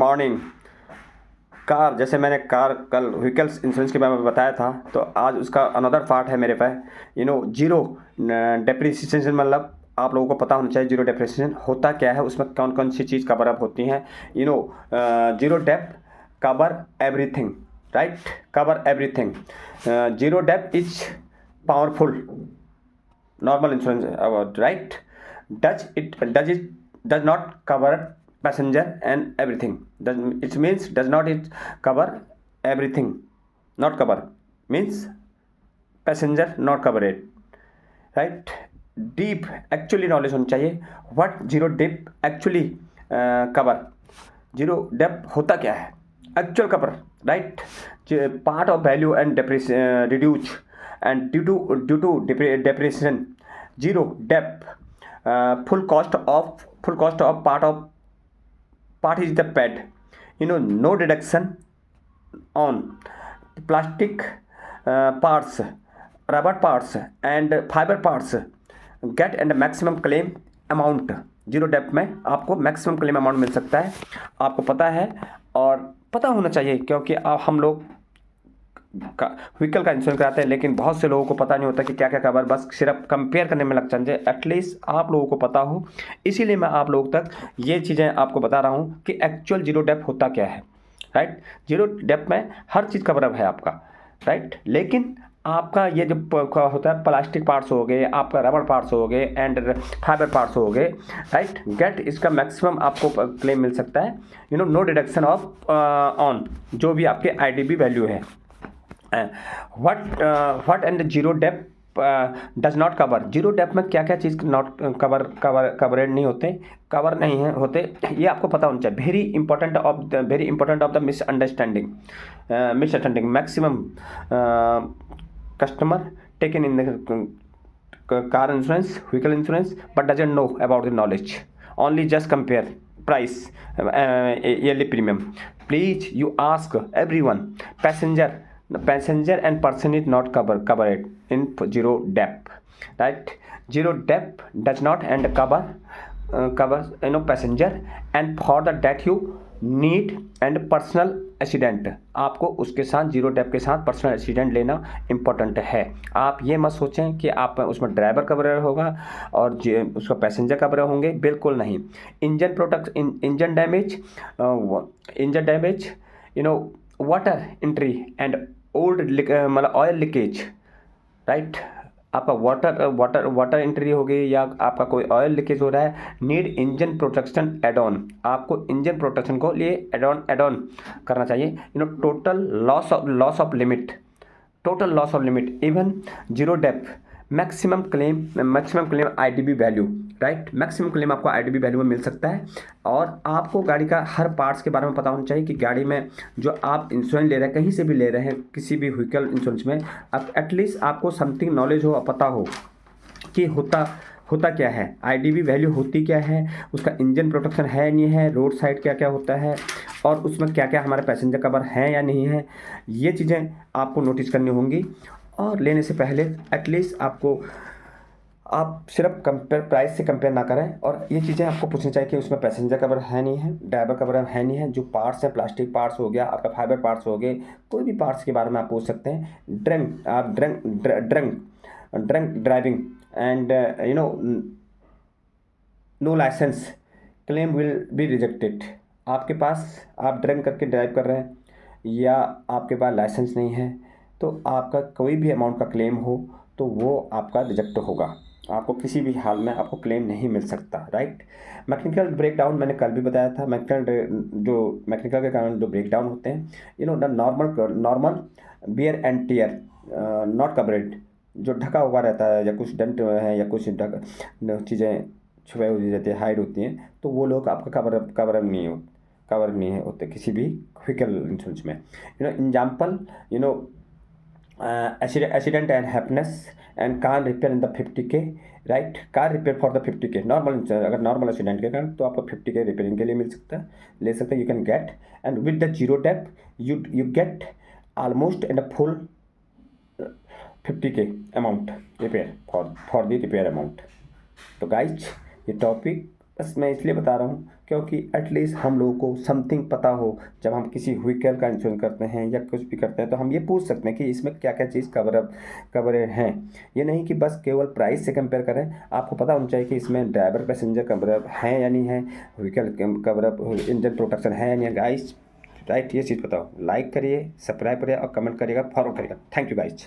Morning. Car, जैसे मैंने car कल व्हीकल्स इंश्योरेंस के बारे में बताया था, तो आज उसका अनदर पार्ट है मेरे पास। जीरो डेप्रिसिएशन, मतलब आप लोगों को पता होना चाहिए जीरो डेप्रिसिएशन होता क्या है, उसमें कौन कौन सी चीज़ कवर अप होती हैं। Zero dep cover everything, right, cover everything. Zero dep is powerful normal insurance about, right? Does not cover passenger and everything. It means does not it cover everything. Not cover means passenger not cover it, right? Deep actually knowledge होनी चाहिए what zero dep actually cover. Zero dep होता क्या है, actual cover, right? Part of value and reduce and due to depreciation. Zero dep full cost of part is the paid, no deduction on plastic parts, rubber parts and fibre parts get and maximum claim amount. Zero dep में आपको maximum claim amount मिल सकता है, आपको पता है और पता होना चाहिए, क्योंकि हम लोग व्हीकल का इंश्योरेंस कराते हैं, लेकिन बहुत से लोगों को पता नहीं होता कि क्या क्या कवर, बस सिर्फ कंपेयर करने में लग जाते हैं। एटलीस्ट आप लोगों को पता हो, इसीलिए मैं आप लोगों तक ये चीज़ें आपको बता रहा हूँ कि एक्चुअल जीरो डेप होता क्या है, राइट? जीरो डेप में हर चीज़ कवर अप है आपका, राइट? लेकिन आपका ये जो होता है, प्लास्टिक पार्ट्स हो गए, आपका रबर पार्ट्स हो गए एंड फाइबर पार्ट्स हो गए, राइट, गेट इसका मैक्सिमम आपको क्लेम मिल सकता है, नो डिडक्शन ऑफ ऑन जो भी आपके आईडीबी वैल्यू है। What and zero dep does not cover. Zero dep में क्या क्या चीज़ नॉट कवरेड नहीं होते, कवर नहीं है होते, ये आपको पता होना चाहिए। Very important of the misunderstanding maximum customer taken in the car insurance, vehicle insurance, but doesn't know about the knowledge, only just compare price, yearly premium. Please you ask everyone, passenger and person is not covered in zero dep, right? Zero dep does not and cover passenger and for the that you need and personal accident. आपको उसके साथ zero Depp के साथ personal accident लेना important है। आप ये मत सोचें कि आप उसमें ड्राइवर कवर होगा और उसका पैसेंजर कवर होंगे, बिल्कुल नहीं। Engine damage, water entry and old मतलब ऑयल लीकेज, राइट? आपका वाटर एंट्री हो गई या आपका कोई ऑयल लीकेज हो रहा है, need engine protection add on. आपको इंजन प्रोटेक्शन को लिए एड ऑन करना चाहिए। Total loss of limit even zero dep maximum claim IDV value, right? Maximum claim आपको आईडीबी वैल्यू में मिल सकता है। और आपको गाड़ी का हर पार्ट्स के बारे में पता होना चाहिए कि गाड़ी में जो आप इंश्योरेंस ले रहे हैं, कहीं से भी ले रहे हैं, किसी भी व्हीकल इंश्योरेंस में, एटलीस्ट आपको समथिंग नॉलेज हो, पता हो कि होता क्या है, आईडीबी वैल्यू होती क्या है, उसका इंजन प्रोटेक्शन है नहीं है, रोड साइड क्या क्या होता है, और उसमें क्या क्या हमारे पैसेंजर कवर हैं या नहीं है। ये चीज़ें आपको नोटिस करनी होंगी। और लेने से पहले एटलीस्ट आप सिर्फ प्राइस से कंपेयर ना करें, और ये चीज़ें आपको पूछनी चाहिए कि उसमें पैसेंजर कवर है नहीं है, ड्राइवर कवर है नहीं है, जो पार्ट्स हैं, प्लास्टिक पार्ट्स हो गया, आपका फाइबर पार्ट्स हो गए, कोई भी पार्ट्स के बारे में आप पूछ सकते हैं। Drunk driving and no licence claim will be rejected. आपके पास आप ड्रंक करके ड्राइव कर रहे हैं या आपके पास लाइसेंस नहीं है, तो आपका कोई भी अमाउंट का क्लेम हो तो वो आपका रिजेक्ट होगा, आपको किसी भी हाल में आपको क्लेम नहीं मिल सकता, राइट? मैकेनिकल ब्रेकडाउन मैंने कल भी बताया था। मैकेनिकल के कारण जो ब्रेकडाउन होते हैं, the normal wear and tear not covered, जो ढका हुआ रहता है या कुछ डेंट है या कुछ चीज़ें छुपाई हुई रहती है, हाइड होती हैं, तो वो लोग आपका कवर नहीं होते किसी भी व्हीकल इंश्योरेंस में। Example, accident and happiness and car repair in the 50K, right? Car repair for the 50K normal, अगर नॉर्मल एक्सीडेंट के कारण तो आपको 50K रिपेयरिंग के लिए ले सकते हैं, you can get. And with the zero dep you get almost and full 50K amount repair for the repair amount. तो गाइज, ये टॉपिक बस मैं इसलिए बता रहा हूँ क्योंकि एटलीस्ट हम लोगों को समथिंग पता हो, जब हम किसी व्हीकल का इंश्योरेंस करते हैं या कुछ भी करते हैं तो हम ये पूछ सकते हैं कि इसमें क्या क्या चीज़ कवर हैं। ये नहीं कि बस केवल प्राइस से कंपेयर करें, आपको पता होना चाहिए कि इसमें ड्राइवर पैसेंजर कवर है या नहीं है, व्हीकल कवर, इंजन प्रोटेक्शन है या नहीं है गाइस, राइट। ये चीज़ बताओ, लाइक करिए, सब्सक्राइब करिए और कमेंट करिएगा, फॉरवर्ड करिएगा। Thank you guys.